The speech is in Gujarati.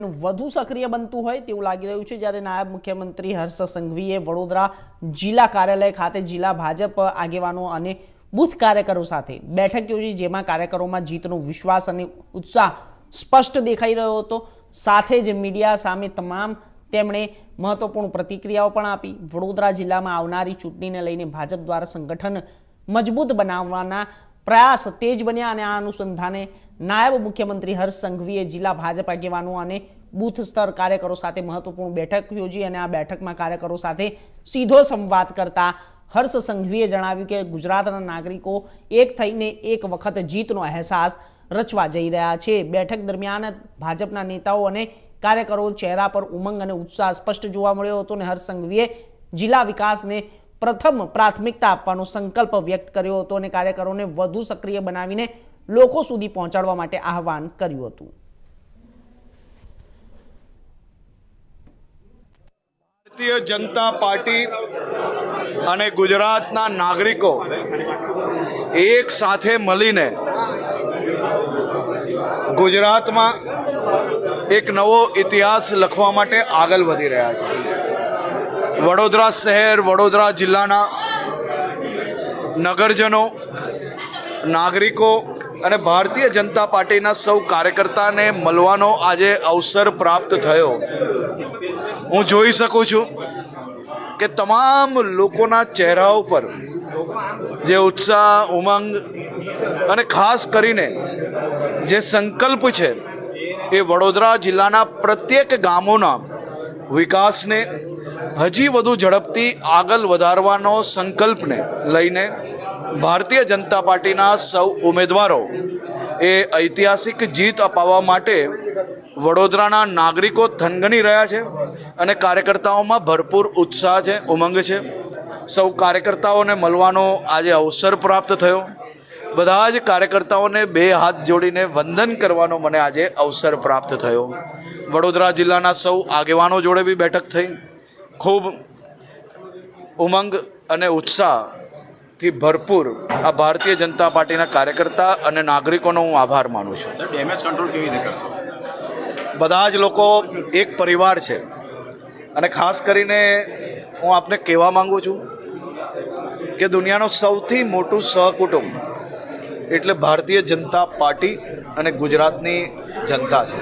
વધુ સક્રિય બનતું હોય તેવું લાગી રહ્યું છે। જ્યારે નાયબ મુખ્યમંત્રી હર્ષ સંઘવીએ વડોદરા જિલ્લા કાર્યાલય ખાતે જિલ્લા ભાજપ આગેવાનો અને બૂથ કાર્યકરો સાથે બેઠક યોજી, જેમાં કાર્યકરોમાં જીતનો વિશ્વાસ અને ઉત્સાહ સ્પષ્ટ દેખાઈ રહ્યો હતો। સાથે જ મીડિયા સામે તમામ તેમણે મહત્વપૂર્ણ પ્રતિક્રિયાઓ પણ આપી। વડોદરા જિલ્લામાં આવનારી ચૂંટણીને લઈને ભાજપ દ્વારા સંગઠન મજબૂત બનાવવાના પ્રયાસ તેજ બન્યા અને આ અનુસંધાને નાયબ મુખ્યમંત્રી હર્ષ સંઘવીએ જિલ્લા ભાજપ આગેવાનો અને બૂથ સ્તર કાર્યકરો સાથે મહત્વપૂર્ણ બેઠક યોજી અને આ બેઠકમાં કાર્યકરો સાથે સીધો સંવાદ કરતા હર્ષ સંઘવીએ જણાવ્યું કે ગુજરાતના નાગરિકો એક થઈને એક વખત જીતનો અહેસાસ રચવા જઈ રહ્યા છે। બેઠક દરમિયાન ભાજપના નેતાઓ અને કાર્યકરો ચહેરા પર ઉમંગ અને ઉત્સાહ સ્પષ્ટ જોવા મળ્યો હતો અને હર્ષ સંઘવીએ જિલ્લા વિકાસને પ્રથમ પ્રાથમિકતા આપવાનો સંકલ્પ વ્યક્ત કર્યો હતો અને કાર્યકરોને વધુ સક્રિય બનાવીને લોકો સુધી પહોંચાડવા માટે આહવાન કર્યું હતું। ભારતીય જનતા પાર્ટી અને ગુજરાતના નાગરિકો એક સાથે મળીને ગુજરાતમાં એક નવો ઇતિહાસ લખવા માટે આગળ વધી રહ્યા છે। વડોદરા શહેર, વડોદરા જિલ્લાના નગરજનો, નાગરિકો અને ભારતીય જનતા પાર્ટીના સૌ કાર્યકર્તાને મળવાનો આજે અવસર પ્રાપ્ત થયો। હું જોઈ શકું છું કે તમામ લોકોના ચહેરા ઉપર જે ઉત્સાહ, ઉમંગ અને ખાસ કરીને જે સંકલ્પ છે એ વડોદરા જિલ્લાના પ્રત્યેક ગામોના વિકાસને હજી વધુ ઝડપથી આગળ વધારવાનો સંકલ્પને લઈને ભારતીય જનતા પાર્ટીના સૌ ઉમેદવારો એ ઐતિહાસિક જીત અપાવવા માટે વડોદરાના નાગરિકો થનગની રહ્યા છે અને કાર્યકર્તાઓમાં ભરપૂર ઉત્સાહ છે, ઉમંગ છે। સૌ કાર્યકર્તાઓને મળવાનો આજે અવસર પ્રાપ્ત થયો। બધા જ કાર્યકર્તાઓને બે હાથ જોડીને વંદન કરવાનો મને આજે અવસર પ્રાપ્ત થયો। વડોદરા જિલ્લાના સૌ આગેવાનો જોડે બી બેઠક થઈ। ખૂબ ઉમંગ અને ઉત્સાહથી ભરપૂર આ ભારતીય જનતા પાર્ટીના કાર્યકર્તા અને નાગરિકોનો હું આભાર માનું છું। સર, ડેમેજ કંટ્રોલ કેવી રીતે કરશો? બધા જ લોકો એક પરિવાર છે અને ખાસ કરીને હું આપને કહેવા માંગુ છું કે દુનિયાનું સૌથી મોટું સહકુટુંબ એટલે ભારતીય જનતા પાર્ટી અને ગુજરાતની જનતા છે।